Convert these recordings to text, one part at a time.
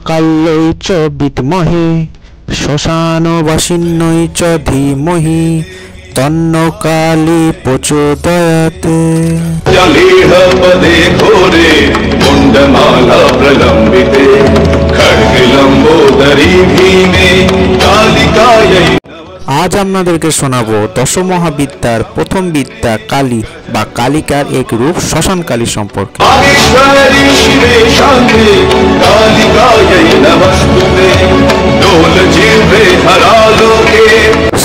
কাল্যৈ চ বিদ্মহে শ্মশানবাসিন্যৈ চ ধীমহি তন্ন কালী প্রচোদয়াতে। जलेह पदे घोरे मुंडमाला प्रलंबिते खड्ग लंबोदरी भीमे कालिकायै। আজ আপনাদেরকে শোনাবো দশমহাবিদ্যার প্রথম বিদ্যা কালী বা কালিকার এক রূপ শ্মশান কালী সম্পর্কে।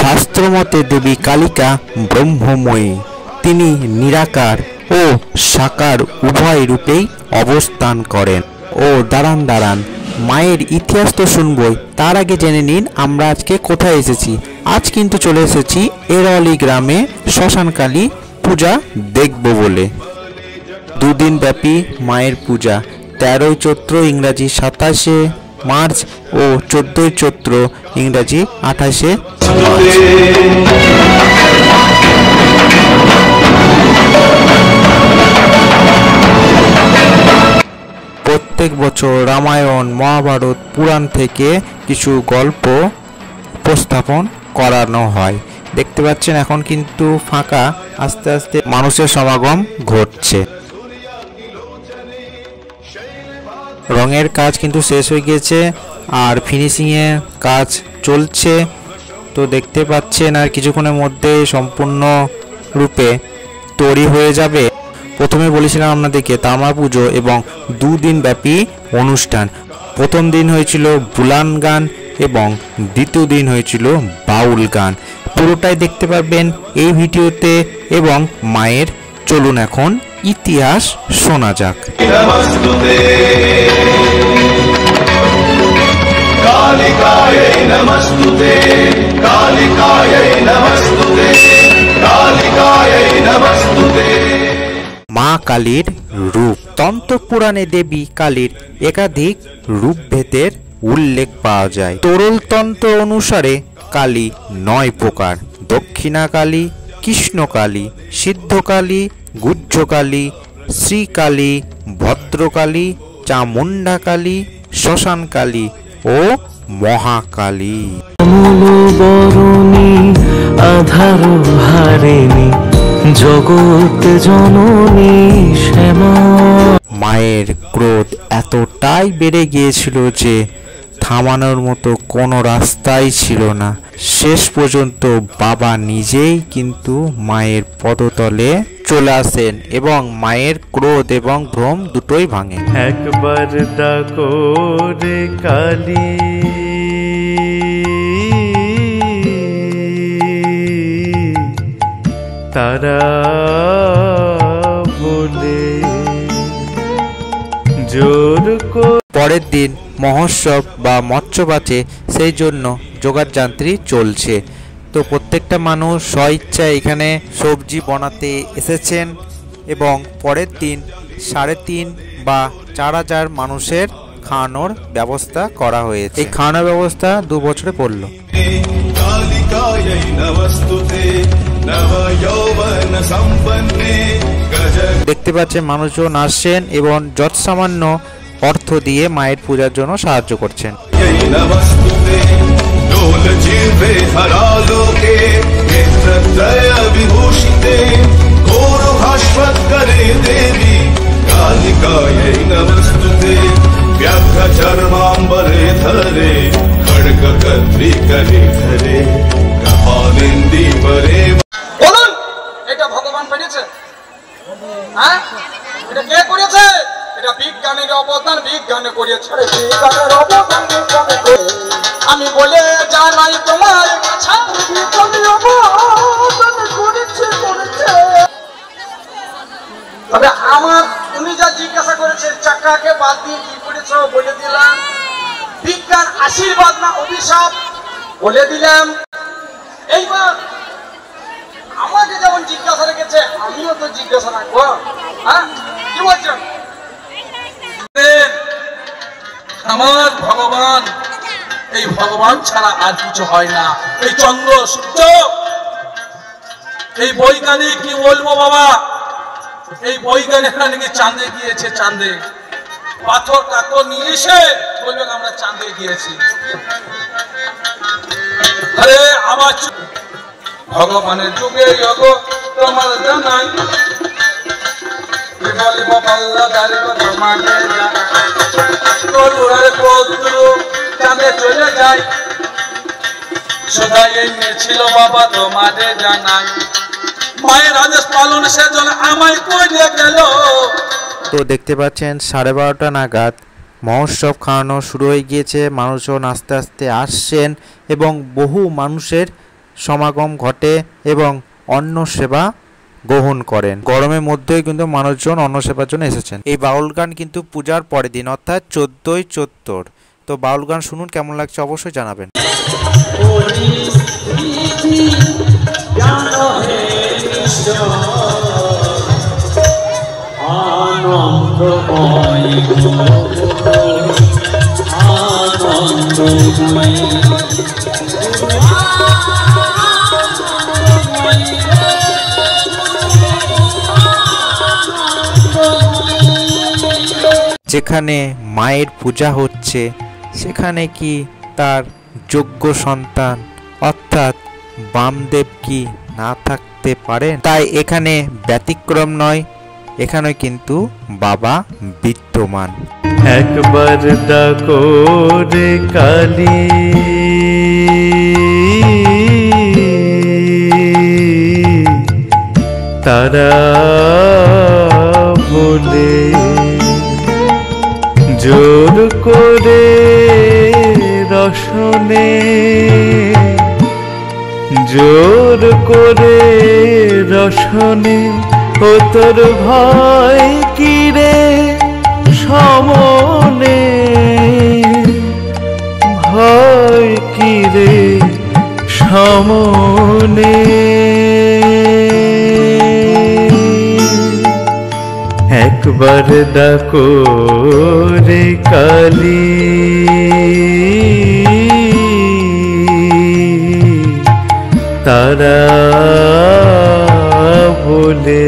শাস্ত্রমতে দেবী কালিকা ব্রহ্মময়ী। তিনি নিরাকার ও সাকার উভয় রূপেই অবস্থান করেন। ও দাঁড়ান মায়ের ইতিহাস তো শুনবই, তার আগে জেনে নিন আমরা আজকে কোথায় এসেছি। আজ কিন্তু চলে এসেছি এরওয়ালি গ্রামে শ্মশানকালী পূজা দেখব বলে। দুদিন ব্যাপী মায়ের পূজা 13ই চৈত্র ইংরাজি 27শে মার্চ ও 14ই চৈত্র ইংরাজি 28শে মার্চ। প্রত্যেক বছর রামায়ণ মহাভারত পুরাণ থেকে কিছু গল্প উপস্থাপন করানো হয়। দেখতে পাচ্ছেন এখন কিন্তু ফাঁকা, আস্তে আস্তে মানুষের সমাগম ঘটছে। রঙের কাজ কিন্তু শেষ হয়ে গিয়েছে আর ফিনিশিংয়ের কাজ চলছে। তো দেখতে পাচ্ছেন আর কিছুক্ষণের মধ্যে সম্পূর্ণ রূপে তৈরি হয়ে যাবে। প্রথমে বলেছিলাম আপনাদেরকে তামা পুজো এবং দুদিন ব্যাপী অনুষ্ঠান। প্রথম দিন হয়েছিল বুলান গান এবং দ্বিতীয় দিন হয়েছিল বাউল গান। পুরোটাই দেখতে পারবেন এই ভিডিওতে। এবং মায়ের চলুন এখন ইতিহাস শোনা যাক। মা কালীর রূপ। তন্ত্রপুরাণে দেবী কালীর একাধিক রূপভেদের উল্লেখ পাওয়া যায়। তরলতন্ত্র অনুসারে কালী 9 প্রকার: দক্ষিণা কালী, কৃষ্ণকালী, সিদ্ধকালী, গুহ্যকালী, শ্রীকালী, ভদ্রকালী, চামুণ্ডাকালী, শ্মশানকালী ও মহাকালী। আধার হারিণী জগৎ জননী শ্যামা। মায়ের ক্রোধ এতটাই বেড়ে গিয়েছিল যে থামানোর মতো কোনো রাস্তাই ছিল না। শেষ পর্যন্ত বাবা নিজেই কিন্তু মায়ের পদতলে চলে আসেন এবং মায়ের ক্রোধ এবং ভ্রম দুটোই ভাঙে। একবার ডাকো রে কালী, তারা বলে জোর। পরের দিন মহোৎসব বা মৎস্যবাচে, সেই জন্য যোগাড়যন্ত্রী চলছে। তো প্রত্যেকটা মানুষ স্বইচ্ছায় এখানে সবজি বানাতে এসেছেন এবং পরের দিন 3.5 বা 4000 মানুষের খাওয়ানোর ব্যবস্থা করা হয়েছে। এই খাওয়ানোর ব্যবস্থা 2 বছরে পড়ল। দেখতে পাচ্ছেন মানুষজন আসছেন এবং যৎসামান্য অর্থ দিয়ে মায়ের পূজার জন্য সাহায্য করছেন। এটা ভগবান পেরেছে? হ্যাঁ, এটা কে করেছে? এটা বিজ্ঞানের অবদান, বিজ্ঞানে করেছে। আমি বলে জানাই তোমার কাছে, তবে আমার তুমি যা জিজ্ঞাসা করেছে চাকাকে বাদ দিয়ে কি করেছ বলে দিলাম। বিজ্ঞান আশীর্বাদ না অভিশাপ বলে দিলাম। এইবার আমাকে যেমন জিজ্ঞাসা রেখেছে আমিও তো জিজ্ঞাসা রাখবো। হ্যাঁ, কি বলছেন? আমার ভগবান, এই ভগবান ছাড়া আর কিছু হয় না। এই চন্দ্র সূর্য, এই বৈজ্ঞানিক কি বলবো বাবা, এই বৈজ্ঞানিকরা নাকি চাঁদে গিয়েছে। চাঁদে পাথর কাকর নিয়ে এসে বলবেন আমরা চাঁদে গিয়েছি। আরে আমার ভগবানের যুগে যোগ তোমার জানাই বলিব পাল্লা দাঁড়িয়ে তোমাকে করুণার পত্র চাঁদে চলে যায় সদাই এনেছিল বাবা তোমাদের জানাই মায়ের আদেশ পালন সে জন্য আমায় করে গেল। তো দেখতে পাচ্ছেন 12:30 নাগাদ মহোৎসব খাওয়ানো শুরু হয়ে গিয়েছে। মানুষজন আস্তে আস্তে আসছেন এবং বহু মানুষের সমাগম ঘটে এবং অন্ন সেবা গ্রহণ করেন। গরমের মধ্যেই কিন্তু মানুষজন অন্ন সেবার জন্য এসেছেন। এই বাউল গান কিন্তু পূজার পরের দিন অর্থাৎ 14ই চৈত্র। তো বাউল গান শুনুন, কেমন লাগছে অবশ্যই জানাবেন। যেখানে মায়ের পূজা হচ্ছে সেখানে কি তার যোগ্য সন্তান অর্থাৎ বামদেব কি না থাকতে পারেন? তাই এখানে ব্যতিক্রম নয়, এখানে কিন্তু বাবা বিদ্যমান। একবার ডাকো রে কালী তারা বলে জোর করে রসনে জোর করে রসনে ও তোর ভয় কি রে সমনে ভয় কি রে সমনে একবার ডাকো রে কালী তারা বলে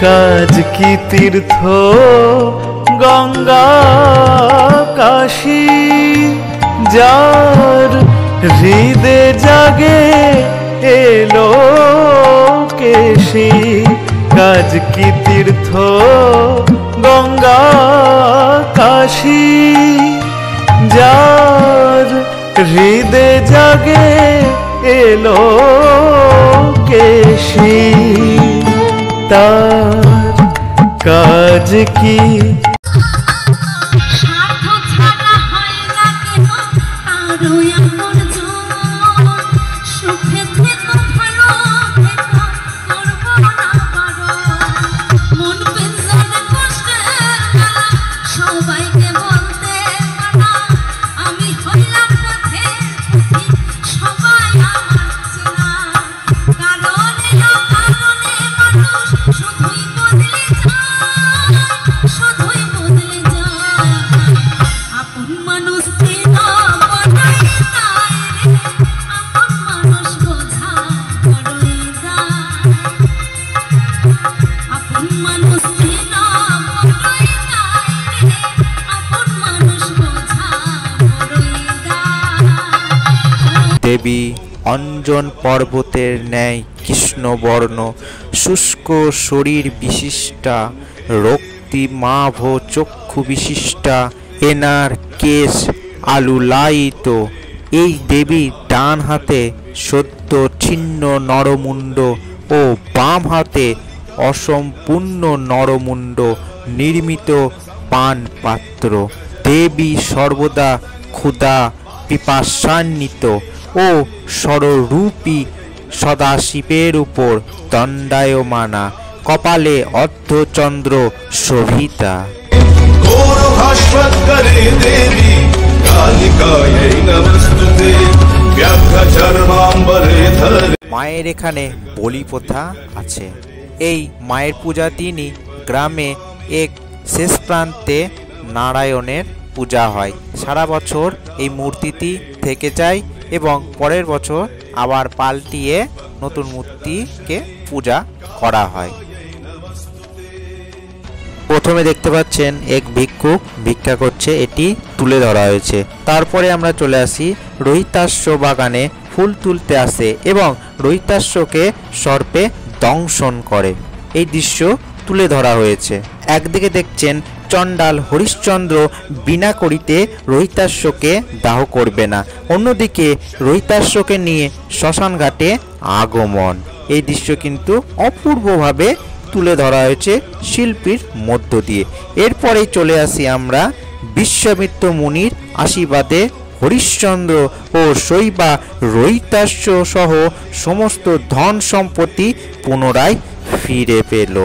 কাজ কি তীর্থ গঙ্গা কাশী যার হৃদে জাগে এলো কেশি কাজ কি তীর্থ গঙ্গা কাশী যার হৃদে জাগে এলো কেশি তার কাজ কি দেবী অঞ্জন পর্বতের ন্যায় কৃষ্ণবর্ণ শুষ্ক শরীর বিশিষ্টা রক্তিমাভ চক্ষু বিশিষ্টা এনার কেশ আলুলায়িত। এই দেবী ডান হাতে সদ্য ছিন্ন নরমুণ্ড ও বাম হাতে অসম্পূর্ণ নরমুণ্ড নির্মিত পান পাত্র। দেবী সর্বদা ক্ষুধা পিপাসান্বিত ও সররূপী সদাশিবের উপর দণ্ডায়মানা, কপালে অর্ধচন্দ্র শোভিতা। মায়ের এখানে বলি প্রথা আছে। এই মায়ের পূজা দিনই গ্রামে এক শেষ প্রান্তে নারায়ণের পূজা হয়। সারা বছর এই মূর্তিটি থেকে যায় এবং পরের বছর আবার পাল্টিয়ে নতুন মূর্তিকে পূজা করা হয়। প্রথমে দেখতে পাচ্ছেন এক ভিক্ষুক ভিক্ষা করছে, এটি তুলে ধরা হয়েছে। তারপরে আমরা চলে আসি রোহিতাশ্ব বাগানে ফুল তুলতে আসে এবং রোহিতাশ্বকে সর্পে দংশন করে, এই দৃশ্য তুলে ধরা হয়েছে। একদিকে দেখছেন চণ্ডাল হরিশ্চন্দ্র বিনা করিতে রোহিতাশ্বকে দাহ করবে না, অন্যদিকে রোহিতাশ্বকে নিয়ে শ্মশান ঘাটে আগমন। এই দৃশ্য কিন্তু অপূর্বভাবে তুলে ধরা হয়েছে শিল্পীর মধ্য দিয়ে। এরপরেই চলে আসি আমরা বিশ্বামিত্র মুনির আশীর্বাদে হরিশ্চন্দ্র ও শৈবা রোহিতাশ্ব সহ সমস্ত ধন সম্পত্তি পুনরায় ফিরে পেল।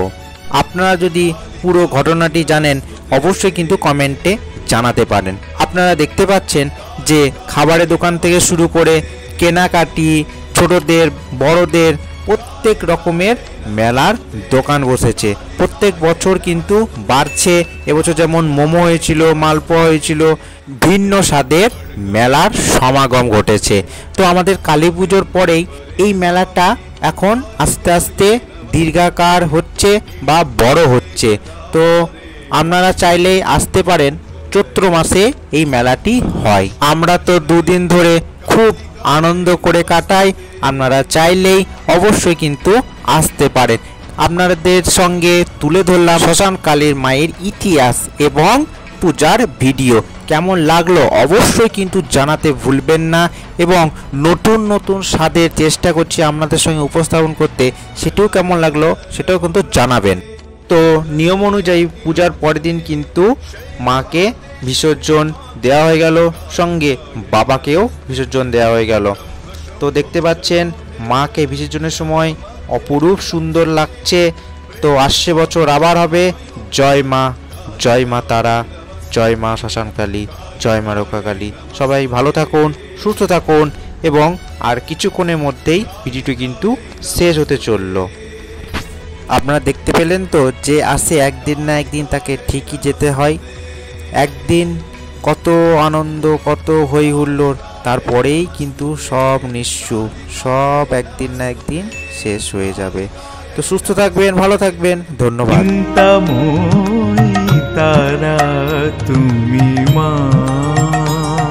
আপনারা যদি পুরো ঘটনাটি জানেন অবশ্যই কিন্তু কমেন্টে জানাতে পারেন। আপনারা দেখতে পাচ্ছেন যে খাবারের দোকান থেকে শুরু করে কেনাকাটি, ছোটদের বড়দের প্রত্যেক রকমের মেলার দোকান বসেছে। প্রত্যেক বছর কিন্তু বাড়ছে। এবছর যেমন মোমো হয়েছিল, মালপোয়া হয়েছিল, ভিন্ন স্বাদের মেলার সমাগম ঘটেছে। তো আমাদের কালী পুজোর পরেই এই মেলাটা এখন আস্তে আস্তে দীর্ঘাকার হচ্ছে বা বড় হচ্ছে। তো আপনারা চাইলেই আসতে পারেন, চৈত্র মাসে এই মেলাটি হয়। আমরা তো দুদিন ধরে খুব আনন্দ করে কাটাই, আপনারা চাইলেই অবশ্যই কিন্তু আসতে পারেন। আপনাদের সঙ্গে তুলে ধরলাম শ্মশান কালীর মায়ের ইতিহাস এবং পূজার ভিডিও। কেমন লাগলো অবশ্যই কিন্তু জানাতে ভুলবেন না এবং নতুন নতুন স্বাদের চেষ্টা করছি আপনাদের সঙ্গে উপস্থাপন করতে, সেটাও কেমন লাগলো সেটাও কিন্তু জানাবেন। তো নিয়ম অনুযায়ী পূজার পরের দিন কিন্তু মাকে বিসর্জন দেওয়া হয়ে গেল, সঙ্গে বাবাকেও বিসর্জন দেওয়া হয়ে গেল। তো দেখতে পাচ্ছেন মাকে বিসর্জনের সময় অপরূপ সুন্দর লাগছে। তো আসছে বছর আবার হবে। জয় মা, জয় মা তারা, জয় মা শ্মশানকালী, জয় মা রক্ষাকালী। সবাই ভালো থাকুন, সুস্থ থাকুন এবং আর কিছুক্ষণের মধ্যেই ভিডিওটি কিন্তু শেষ হতে চললো। আপনারা দেখতে পেলেন তো যে আসে একদিন না একদিন তাকে ঠিকই যেতে হয়। একদিন কত আনন্দ, কত হই হুল্লোড়, তারপরেই কিন্তু সব নিঃস্ব, সব একদিন না একদিন শেষ হয়ে যাবে। তো সুস্থ থাকবেন, ভালো থাকবেন, ধন্যবাদ। তারা তুমি মা।